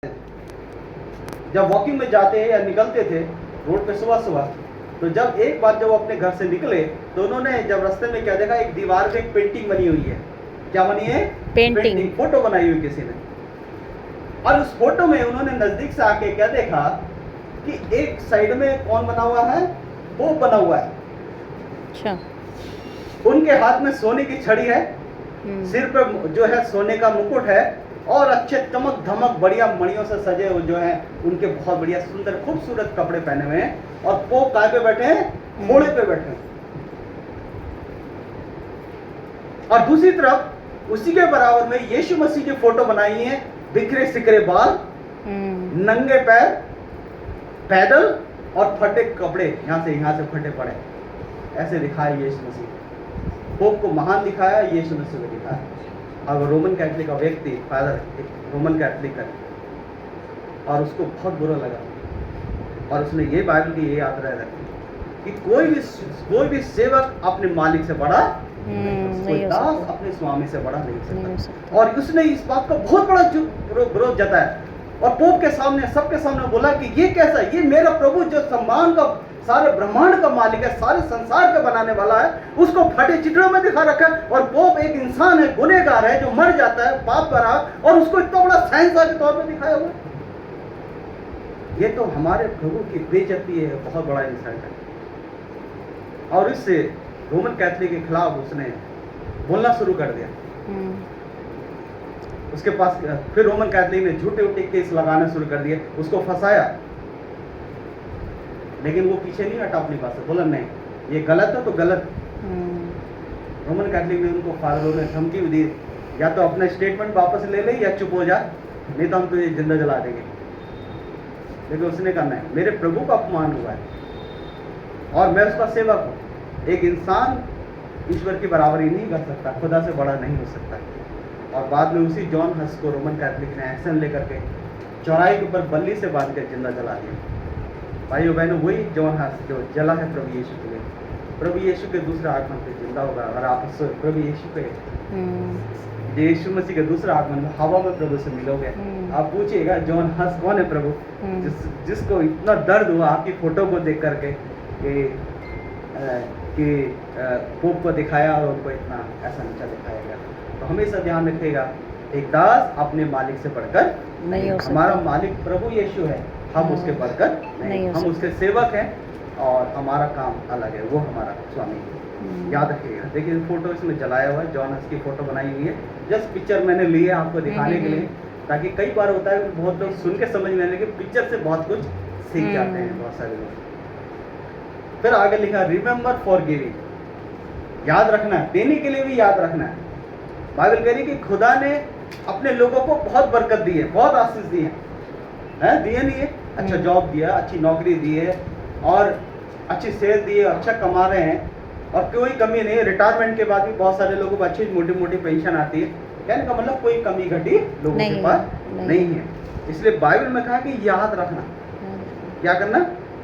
जब वॉकिंग में जाते हैं या निकलते थे रोड पे सुबह सुबह, तो जब एक बार जब वो अपने घर से निकले तो उन्होंने जब रास्ते में क्या देखा, एक दीवार पे एक पेंटिंग बनी हुई है। क्या बनी है? पेंटिंग। फोटो बनाई हुई किसी ने। और उस फोटो में उन्होंने नजदीक से आके क्या देखा कि एक साइड में कौन बना हुआ है? पोप बना हुआ है। अच्छा। उनके हाथ में सोने की छड़ी है, सिर पे जो है सोने का मुकुट है, और अच्छे चमक धमक बढ़िया मणियों से सजे हुए जो है उनके बहुत बढ़िया सुंदर खूबसूरत कपड़े पहने हुए हैं। और पोप काय पे बैठे हैं? घोड़े पे बैठे हैं। और दूसरी तरफ उसी के बराबर में यीशु मसीह की फोटो बनाई है, बिखरे सिकरे बाल, नंगे पैर, पैदल और फटे कपड़े, यहां से फटे पड़े, ऐसे दिखाया यीशु मसीह। पोप को महान दिखाया, यीशु मसीह को दिखाया। अब रोमन कैथोलिक का व्यक्ति, फादर रोमन कैथोलिक है, और उसको बहुत बुरा लगा, और उसने ये बाइबल की ये याद रखी कि कोई भी सेवक अपने मालिक से बड़ा कोई दास अपने स्वामी से बड़ा नहीं सकता। और उसने इस बात का बहुत बड़ा विरोध जताया, और पोप के सामने, सबके सामने बोला कि ये कैसा, ये मेरा प्रभु जो सम्मान का, सारे ब्रह्मांड का मालिक है, सारे संसार का बनाने वाला है, उसको फटे चित्रों में दिखा रखा है। और पोप एक इंसान है, गुनहगार है, जो मर जाता है पाप करा, और उसको इतना बड़ा शहंशाह के तौर पर दिखाया हुआ। ये तो हमारे प्रभु की बेइज्जती है, बहुत बड़ा इंसल्ट है। और इससे रोमन कैथोलिक के खिलाफ उसने बोलना शुरू कर दिया। उसके पास फिर रोमन कैथोलिक ने झूठे केस लगाना शुरू कर दिए, उसको फंसाया, लेकिन वो पीछे नहीं हटा अपनी बात से, बोला नहीं ये गलत है तो गलत। रोमन कैथोलिक ने उनको, फादरों ने धमकी दी, या तो अपना स्टेटमेंट वापस ले ले या चुप हो जा, नहीं तो हम तुझे जिंदा जला देंगे। लेकिन उसने कहा नहीं, मेरे प्रभु का अपमान हुआ है और मैं उसका सेवक हूँ। एक इंसान ईश्वर की बराबरी नहीं कर सकता, खुदा से बड़ा नहीं हो सकता। और बाद में उसी जॉन हस को रोमन कैथोलिक ने एक्शन लेकर के चौराहे के ऊपर बल्ली से बांध कर जिंदा जला दिया। भाइयों बहनों, वही जॉन हस जो जला है प्रभु यीशु के लिए, प्रभु यीशु के दूसरे आगमन पे जिंदा होगा। अगर आप प्रभु यीशु पे, यीशु मसीह के दूसरा आगमन में हवा में प्रभु से मिलोगे, आप पूछिएगा जॉन हस कौन है प्रभु, जिसको इतना दर्द हुआ आपकी फोटो को देख करके कि पोप को दिखाया और उनको इतना ऐसा नीचा दिखाया गया। तो हमेशा ध्यान रखिएगा, एक दास अपने मालिक से बढ़कर नहीं। हमारा मालिक प्रभु यीशु है, हम उसके बढ़कर नहीं, हम उसके सेवक हैं, और हमारा काम अलग है, वो हमारा स्वामी है। याद रखिएगा। देखिए फोटो इसमें जलाया हुआ है, जॉन हस की फोटो बनाई हुई है। जस्ट पिक्चर मैंने ली है आपको दिखाने के लिए, ताकि कई बार होता है बहुत लोग सुन के समझ में, लेकिन पिक्चर से बहुत कुछ सीख जाते हैं बहुत सारे लोग। फिर आगे लिखा रिमेंबर फॉर गिविंग, याद रखना है, देने के लिए भी याद रखना है। बाइबल कह रही कि खुदा ने अपने लोगों को बहुत बरकत दी है, बहुत आशीष दी है, दिए नहीं है, अच्छा जॉब दिया, अच्छी नौकरी दी है, और अच्छी सेहत दी है, अच्छा कमा रहे हैं, और कोई कमी नहीं है। रिटायरमेंट के बाद भी बहुत सारे लोगों को अच्छी मोटी मोटी पेंशन आती है। कहने का मतलब कोई कमी घटी लोगों के पास नहीं है। इसलिए बाइबल में कहा कि याद रखना, क्या करना?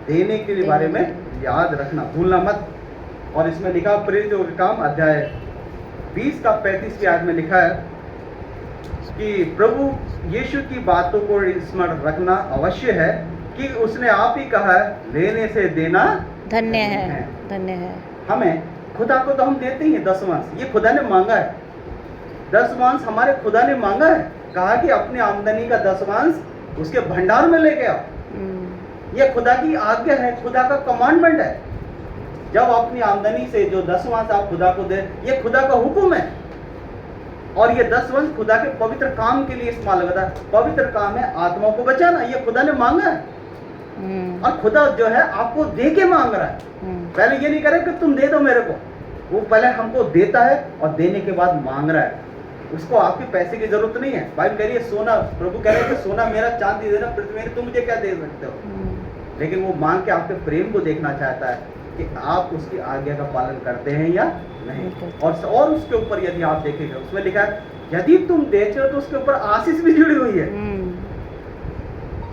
देने के बारे में याद रखना, भूलना मत। और इसमें लिखा प्रेरितों के काम अध्याय 20 का 35 की आयत में लिखा है कि प्रभु यीशु की बातों को स्मरण रखना अवश्य है कि उसने आप ही कहा है, लेने से देना धन्य है, धन्य है। हमें खुदा को तो हम देते ही हैं दसवांश, ये खुदा ने मांगा है। दसवांश हमारे खुदा ने मांगा है, कहा कि अपनी आमदनी का दसवांश उसके भंडार में लेके आओ। ये खुदा की आज्ञा है, खुदा का कमांडमेंट है। जब अपनी आमदनी से जो दसवांश आप खुदा को दे, ये खुदा का हुक्म है। और ये दसवांश खुदा के पवित्र काम के लिए इस्तेमाल होता है। पवित्र काम है आत्माओं को बचाना, ये खुदा ने मांगा है। और खुदा जो है आपको दे के मांग रहा है। पहले ये नहीं करे कि तुम दे दो मेरे को, वो पहले हमको देता है और देने के बाद मांग रहा है। उसको आपके पैसे की जरूरत नहीं है। बाइबल कह रही है सोना, प्रभु कह रहे हैं कि सोना मेरा, चांदी देना पृथ्वी में, तुम मुझे क्या दे सकते हो। लेकिन वो मांग के आपके प्रेम को देखना चाहता है कि आप उसकी आज्ञा का पालन करते हैं या नहीं। और उसके ऊपर यदि आप देखेंगे, उसमें लिखा है यदि तुम देते हो तो उसके ऊपर आशीष भी जुड़ी हुई है।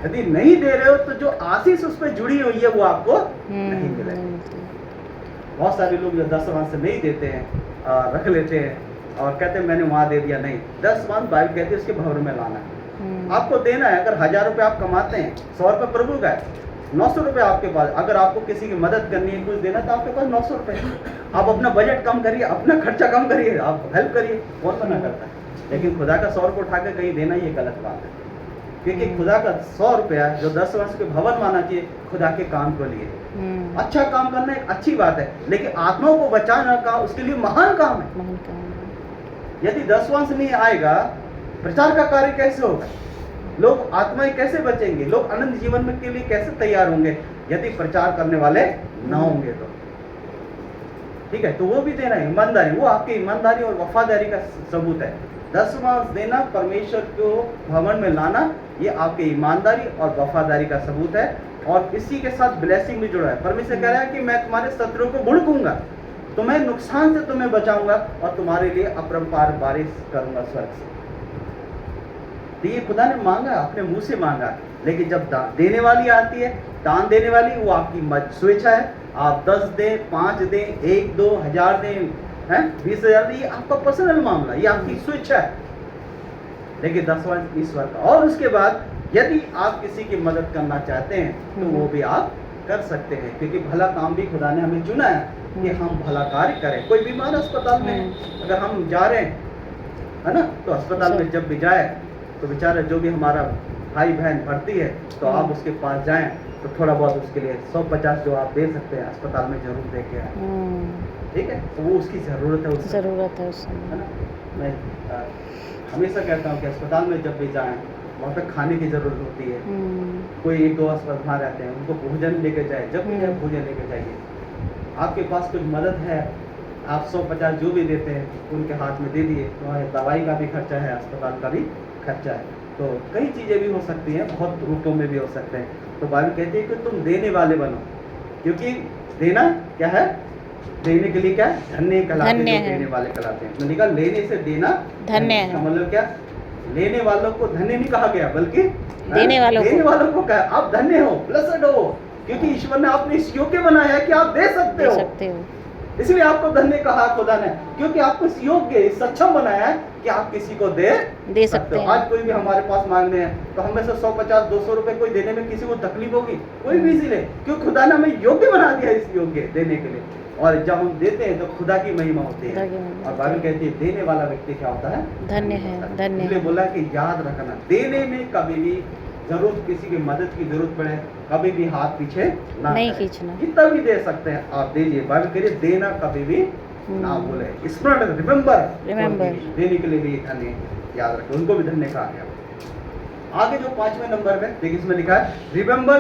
यदि नहीं दे रहे हो तो जो आशीष उस पर जुड़ी हुई है वो आपको नहीं मिलेगी। बहुत सारे लोग जो दसवांश से नहीं देते हैं, रख लेते हैं और कहते हैं मैंने वहां दे दिया। नहीं, दसवांश बाइबल कहती है उसके भवन में लाना है। आपको देना है। अगर 1000 रुपये आप कमाते हैं, 100 रुपये प्रभु का है, 900 रुपये आपके पास। अगर आपको किसी की मदद करनी है, कुछ देना, तो आपके पास 900 रुपये। आप अपना बजट कम करिए, अपना खर्चा कम करिए, आप हेल्प करिए, कौन मना करता है। लेकिन खुदा का 100 रुपये उठा के कहीं देना, ये गलत बात है। क्योंकि खुदा का 100 रुपया जो 10 वर्ष के भवन माना चाहिए खुदा के काम को लिए। अच्छा काम करना एक अच्छी बात है, लेकिन आत्माओं को बचाना का उसके लिए महान काम है। यदि 10 वंश नहीं आएगा, प्रचार का कार्य कैसे होगा? लोग आत्माएं कैसे बचेंगे? लोग अनंत जीवन में के लिए कैसे तैयार होंगे यदि प्रचार करने वाले ना होंगे तो? ठीक है, तो वो भी देना है ईमानदारी, वो आपकी ईमानदारी और वफादारी का सबूत है। 10 वंश देना, परमेश्वर को भवन में लाना, ये आपकी ईमानदारी और वफादारी का सबूत है। और इसी के साथ ब्लेसिंग भी जुड़ा है। परमेश्वर कह रहा है कि मैं तुम्हारे शत्रुओं को भुड़कूंगा, तो मैं नुकसान से तुम्हें बचाऊंगा और तुम्हारे लिए अपरंपार बारिश करूंगा स्वर्ग से। तो ये खुदा ने मांगा, अपने मुंह से मांगा। लेकिन जब देने वाली आती है, दान देने वाली, वो आपकी स्वेच्छा है। आप 10 दें, 5 दें, 1, 2, 1000 दें, 20,000 दें, ये आपका पर्सनल मामला, ये आपकी स्वेच्छा है। लेकिन 10 वंश ईश्वर का। और उसके बाद यदि आप किसी की मदद करना चाहते हैं तो वो भी आप कर सकते हैं, क्योंकि भला काम भी खुदा ने हमें चुना है कि हम भला कार्य करें। कोई बीमार अस्पताल में अगर हम जा रहे हैं, है ना, तो अस्पताल में जब भी जाए तो बेचारा जो भी हमारा भाई बहन भर्ती है, तो आप उसके पास जाएं तो थोड़ा बहुत उसके लिए 150 जो आप दे सकते हैं अस्पताल में जरूर दे के आए। ठीक है, तो वो उसकी ज़रूरत है, ज़रूरत है उस समय, है ना। मैं हमेशा कहता हूँ कि अस्पताल में जब भी जाएं, वहाँ पे खाने की ज़रूरत होती है। कोई 1-2 अस्पताल रहते हैं, उनको भोजन लेके जाए, जब भी जाए भोजन लेके जाइए। आपके पास कुछ मदद है, आप 150 जो भी देते हैं उनके हाथ में दे दिए, तो दवाई का भी खर्चा है, अस्पताल का भी खर्चा है। तो कई चीज़ें भी हो सकती हैं, बहुत रूपों में भी हो सकते हैं। तो बाइबल कहती है कि तुम देने वाले बनो, क्योंकि देना क्या है? देने के लिए क्या है? धन्य कहलाते हैं, जो देने वाले कहलाते हैं। मैंने कहा लेने से देना धन्य है। इसका मतलब क्या? लेने वालों को धन्य नहीं कहा गया, बल्कि देने वालों को कहा आप धन्य हो, ब्लेसेड हो, क्योंकि ईश्वर ने आपने इस योग्य बनाया है कि आप दे सकते हो। इसलिए आपको धन्य कहा खुदा ने, क्योंकि आपको इस योग्य, सक्षम बनाया है कि आप किसी को दे सकते हो। आज कोई भी हमारे पास मांगने हैं तो हमें से 150, 200 रुपए कोई देने में किसी को तकलीफ होगी? कोई भी, इसीलिए क्योंकि खुदा ने हमें योग्य बना दिया इस योग्य देने के लिए। और जब हम देते हैं तो खुदा की महिमा होती है। और बाइबल कहती है देने वाला व्यक्ति क्या होता है? धन्य है, धन्य। इसलिए बोला कि याद रखना, देने में कभी भी जरूर किसी की मदद की जरूरत पड़े, कभी भी हाथ पीछे नहीं खींचना। जितना भी दे सकते हैं आप दीजिए। बाइबल कह रही है देना कभी भी ना भूले। स्मरण, रिमेम्बर, देने के लिए भी धन्य याद रखें, उनको भी धन्य कहा गया। आगे जो 5वें नंबर में देखिए, इसमें लिखा है रिमेम्बर